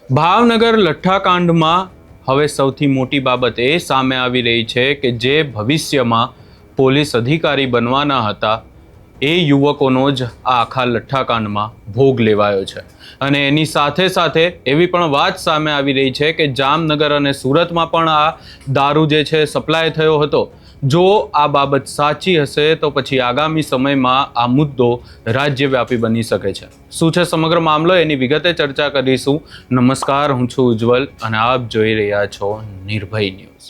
ભાવનગર લઠ્ઠાકાંડમાં હવે સૌથી મોટી બાબત એ સામે આવી રહી છે કે જે ભવિષ્યમાં પોલીસ અધિકારી બનવાના હતા એ યુવકોનો જ આ આખા લઠ્ઠાકાંડમાં ભોગ લેવાયો છે અને એની સાથે સાથે એવી પણ વાત સામે આવી રહી છે કે જામનગર અને સુરતમાં પણ આ દારૂ જે છે સપ્લાય થયો હતો। જો આ બાબત સાચી હશે તો પછી આગામી સમયમાં આ મુદ્દો રાજ્યવ્યાપી બની શકે છે। શું છે સમગ્ર મામલો એની વિગતે ચર્ચા કરીશું। નમસ્કાર, હું છું ઉજ્જવલ અને આપ જોઈ રહ્યા છો નિર્ભય ન્યૂઝ।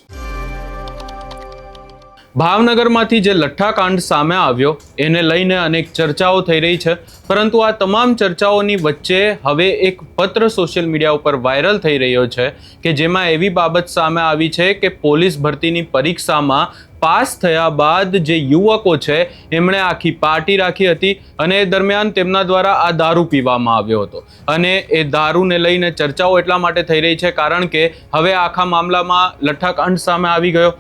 ભાવનગરમાંથી જે લઠ્ઠાકાંડ સામે આવ્યો એને લઈને અનેક ચર્ચાઓ થઈ રહી છે, પરંતુ આ તમામ ચર્ચાઓની વચ્ચે હવે એક પત્ર સોશિયલ મીડિયા ઉપર વાયરલ થઈ રહ્યો છે કે જેમાં એવી બાબત સામે આવી છે કે પોલીસ ભરતીની પરીક્ષામાં પાસ થયા બાદ જે યુવકો છે એમણે આખી પાર્ટી રાખી હતી અને એ દરમિયાન તેમના દ્વારા આ દારૂ પીવામાં આવ્યો હતો અને એ દારૂને લઈને ચર્ચાઓ એટલા માટે થઈ રહી છે કારણ કે હવે આખા મામલામાં લઠ્ઠાકાંડ સામે આવી ગયો।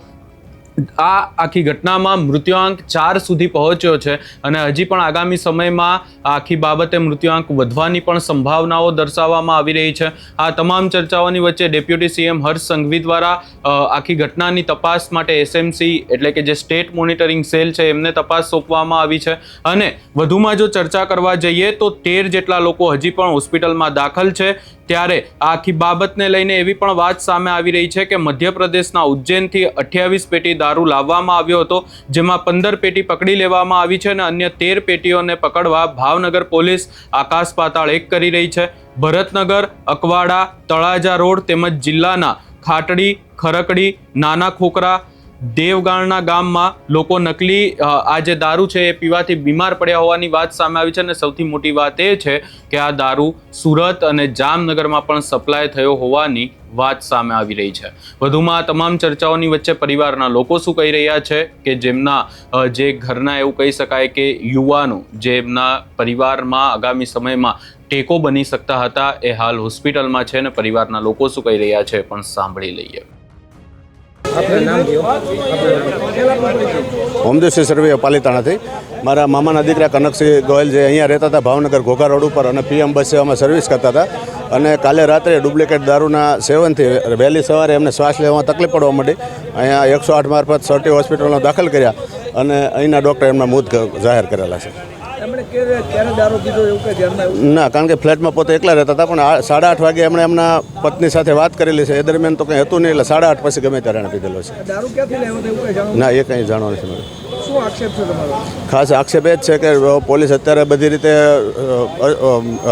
આ આખી ઘટનામાં મૃત્યુઆંક 4 સુધી પહોંચ્યો છે અને હજી પણ આગામી સમયમાં આખી બાબતે મૃત્યુઆંક વધવાની પણ સંભાવનાઓ દર્શાવવામાં આવી રહી છે। આ તમામ ચર્ચાઓની વચ્ચે ડેપ્યુટી સીએમ હર્ષ સંઘવી દ્વારા આખી ઘટનાની તપાસ માટે એસએમસી એટલે કે જે સ્ટેટ મોનિટરિંગ સેલ છે એમને તપાસ સોંપવામાં આવી છે અને વધુમાં જો ચર્ચા કરવા જઈએ તો 13 જેટલા લોકો હજી પણ હોસ્પિટલમાં દાખલ છે। ત્યારે આખી બાબતને લઈને એવી પણ વાત સામે આવી રહી છે કે મધ્યપ્રદેશના ઉજ્જૈનથી 28 પેટી દારૂ લાવવામાં આવ્યો હતો, જેમાં 15 પેટી પકડી લેવામાં આવી છે અને અન્ય 13 પેટીઓને પકડવા ભાવનગર પોલીસ આકાશ પાતાળ એક કરી રહી છે। ભરતનગર, અકવાડા, તળાજા રોડ તેમજ જિલ્લાના ખાટડી, ખરકડી, નાના ખોખરા, દેવગાણના ગામમાં લોકો નકલી આ જે દારૂ છે એ પીવાથી બીમાર પડ્યા હોવાની વાત સામે આવી છે અને સૌથી મોટી વાત એ છે કે આ દારૂ સુરત અને જામનગરમાં પણ સપ્લાય થયો હોવાની વાત સામે આવી રહી છે। વધુમાં આ તમામ ચર્ચાઓની વચ્ચે પરિવારના લોકો શું કહી રહ્યા છે કે જેમના જે ઘરના એવું કહી શકાય કે યુવાનો જે એમના પરિવારમાં આગામી સમયમાં ટેકો બની શકતા હતા એ હાલ હોસ્પિટલમાં છે અને પરિવારના લોકો શું કહી રહ્યા છે પણ સાંભળી લઈએ। ઓમદેવસિંહ સરવૈયા પાલિતાણા થી મારા મામાના દીકરા કનકસિંહ ગોયલ જે અહીંયા રહેતા હતા ભાવનગર ઘોઘા રોડ ઉપર અને પીએમ બસ સેવામાં સર્વિસ કરતા હતા અને કાલે રાત્રે ડુપ્લિકેટ દારૂના સેવનથી વહેલી સવારે એમને શ્વાસ લેવામાં તકલીફ પડવા માંડી। અહીંયા 108 મારફત સરટી હોસ્પિટલમાં દાખલ કર્યા અને અહીંના ડૉક્ટરે એમના મોત જાહેર કરેલા છે। ના, કારણ કે ફ્લેટમાં પોતે એકલા રહેતા હતા પણ 8:30 વાગે એમણે એમના પત્ની સાથે વાત કરેલી છે। એ દરમિયાન તો કંઈ હતું નહીં એટલે 8:30 પછી ગમે ત્યારે એને પીધેલો છે। ના, એ કંઈ જાણવા નથી મળે। ખાસ આક્ષેપ એ જ છે કે પોલીસ અત્યારે બધી રીતે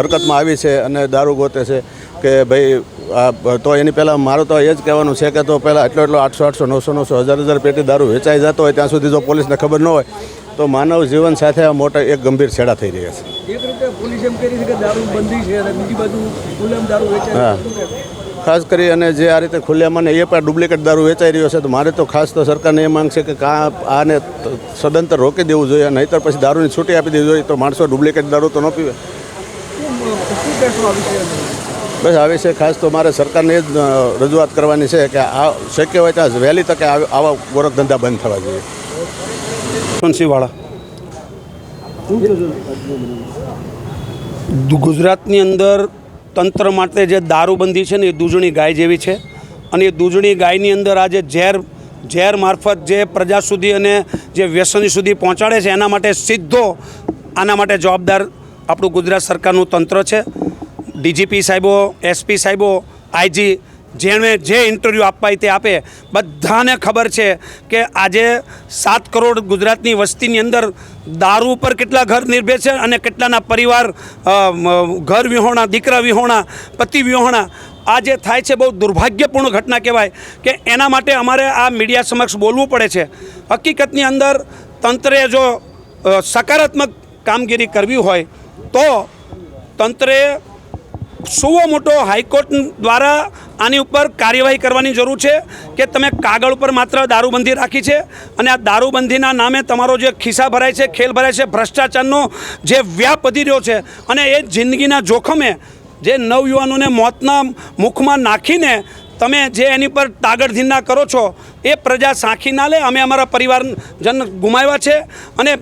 હરકતમાં આવી છે અને દારૂ ગોતે છે કે ભાઈ તો એની પહેલાં મારું તો એ જ કહેવાનું છે કે તો પહેલાં એટલો 800, 900, 1000 પેટી દારૂ વેચાઈ જતો હોય ત્યાં સુધી જો પોલીસને ખબર ન હોય તો માનવ જીવન સાથે મોટા એક ગંભીર છેડા થઈ રહ્યા છે। હા, ખાસ કરી અને જે આ રીતે ખુલ્લેઆમ એ પણ ડુપ્લિકેટ દારૂ વેચાઈ રહ્યો છે તો મારે તો ખાસ તો સરકારને એ માંગ છે કે આને સદંતર રોકી દેવું જોઈએ, નહીંતર પછી દારૂની છૂટી આપી દેવી જોઈએ તો માણસો ડુપ્લિકેટ દારૂ તો ન પીવે। બસ આ વિશે ખાસ તો મારે સરકારને એ જ રજૂઆત કરવાની છે કે આ શક્ય હોય ત્યાં વહેલી તકે આવા ગોરખ ધંધા બંધ થવા જોઈએ। ગુજરાતની અંદર તંત્ર માટે જે દારૂબંધી છે ને એ દૂધણી ગાય જેવી છે અને એ દૂધણી ગાયની અંદર આજે ઝેર મારફત જે પ્રજા સુધી અને જે વ્યસની સુધી પહોંચાડે છે એના માટે સીધો આના માટે જવાબદાર આપણું ગુજરાત સરકારનું તંત્ર છે। ડીજીપી સાહેબો, એસપી સાહેબો, આઈજી જેણે જે ઇન્ટરવ્યૂ આપવા તે આપે, બધાને ખબર છે કે આજે 7 કરોડ ગુજરાતની વસ્તીની અંદર દારૂ ઉપર કેટલા ઘર નિર્ભર છે અને કેટલાના પરિવાર ઘર વિહોણા, દીકરા વિહોણા, પતિ વિહોણા આ જે થાય છે બહુ દુર્ભાગ્યપૂર્ણ ઘટના કહેવાય કે એના માટે અમારે આ મીડિયા સમક્ષ બોલવું પડે છે। હકીકતની અંદર તંત્રે જો સકારાત્મક કામગીરી કરવી હોય તો તંત્રે સુવો મોટો હાઈકોર્ટ દ્વારા આની ઉપર કાર્યવાહી કરવાની જરૂર છે કે તમે કાગળ ઉપર માત્ર દારૂબંધી રાખી છે અને આ દારૂબંધીના નામે તમારો જે ખિસ્સા ભરાય છે, ખેલ ભરાય છે, ભ્રષ્ટાચારનો જે વ્યાપ વધી રહ્યો છે અને એ જિંદગીના જોખમે જે નવયુવાનોને મોતના મુખમાં નાખીને તમે જે એની પર તાગડધીના કરો છો એ પ્રજા સાંખી ના લે। અમે અમારા પરિવારજન ગુમાવ્યા છે અને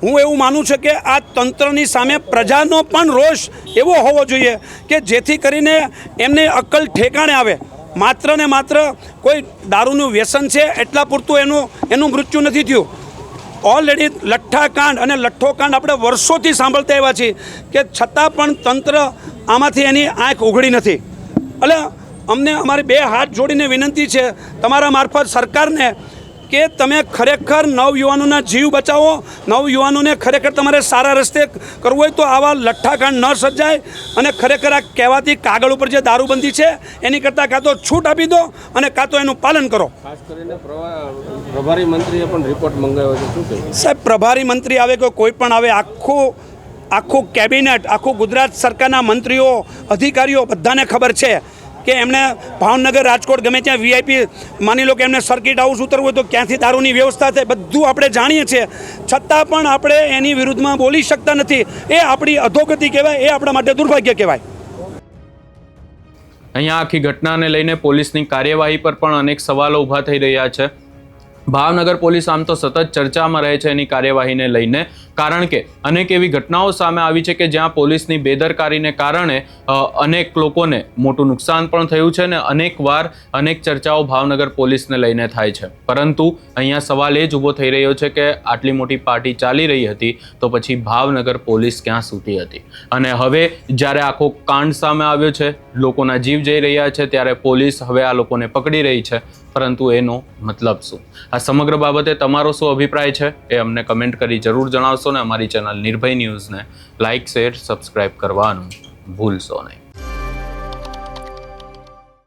હું એવું માનું છું કે આ તંત્રની સામે પ્રજાનો પણ રોષ એવો હોવો જોઈએ કે જેથી કરીને એમને અક્કલ ઠેકાણે આવે. માત્ર ને માત્ર કોઈ દારૂનું વ્યસન છે એટલા પૂરતું એનું મૃત્યુ નથી થયું. ઓલરેડી લઠ્ઠાકાંડ અને લઠ્ઠોકાંડ આપણે વર્ષોથી સાંભળતા આવ્યા છીએ કે છતાં પણ તંત્ર આમાંથી એની આંખ ઉઘડી નથી. એટલે અમને અમારી બે હાથ જોડીને વિનંતી છે તમારા મારફત સરકારને કે તમે ખરેખર નવયુવાનોના જીવ બચાવો. નવયુવાનોને ખરેખર તમારે સારા રસ્તે કરવું હોય તો આવા લઠ્ઠાકાંડ ન સર્જાય અને ખરેખર આ કહેવાતી કાગળ ઉપર જે દારૂબંધી છે એની કરતાં કાં તો છૂટ આપી દો અને કાં તો એનું પાલન કરો. ખાસ કરીને પ્રભારી મંત્રીએ પણ રિપોર્ટ મંગાવ્યો છે, શું કહે સાહેબ? પ્રભારી મંત્રી આવે કે કોઈ પણ આવે, આખું કેબિનેટ, આખું ગુજરાત સરકારના મંત્રીઓ અધિકારીઓ બધાને ખબર છે કે એમને ભાવનગર, રાજકોટ ગમે ત્યાં વીઆઈપી માની લો કે એમને સર્કિટ હાઉસ ઉતરવું હોય તો ક્યાંથી દારૂની વ્યવસ્થા થાય બધું આપણે જાણીએ છીએ, છતાં પણ આપણે એની વિરુદ્ધમાં બોલી શકતા નથી. એ આપણી અધોગતિ કહેવાય, એ આપણા માટે દુર્ભાગ્ય કહેવાય. અહીંયા આખી ઘટનાને લઈને પોલીસની કાર્યવાહી પર પણ અનેક સવાલો ઊભા થઈ રહ્યા છે. ભાવનગર પોલીસ આમ તો સતત ચર્ચામાં રહે છે એની કાર્યવાહીને લઈને, કારણ કે અનેક એવી ઘટનાઓ સામે આવી છે કે જ્યાં પોલીસની બેદરકારીને કારણે અનેક લોકોને મોટું નુકસાન પણ થયું છે અને અનેકવાર અનેક ચર્ચાઓ ભાવનગર પોલીસને લઈને થાય છે. પરંતુ અહીંયા સવાલ એ જ ઊભો થઈ રહ્યો છે કે આટલી મોટી પાર્ટી ચાલી રહી હતી તો પછી ભાવનગર પોલીસ ક્યાં સૂતી હતી? અને હવે જ્યારે આખો કાંડ સામે આવ્યો છે, લોકોના જીવ જઈ રહ્યા છે, ત્યારે પોલીસ હવે આ લોકોને પકડી રહી છે, પરંતુ એનો મતલબ શું? આ સમગ્ર બાબતે તમારો શું અભિપ્રાય છે એ અમને કમેન્ટ કરી જરૂર જણાવશો ને અમારી ચેનલ નિર્ભય ન્યૂઝને લાઇક, શેર, સબસ્ક્રાઇબ કરવાનું ભૂલશો નહીં.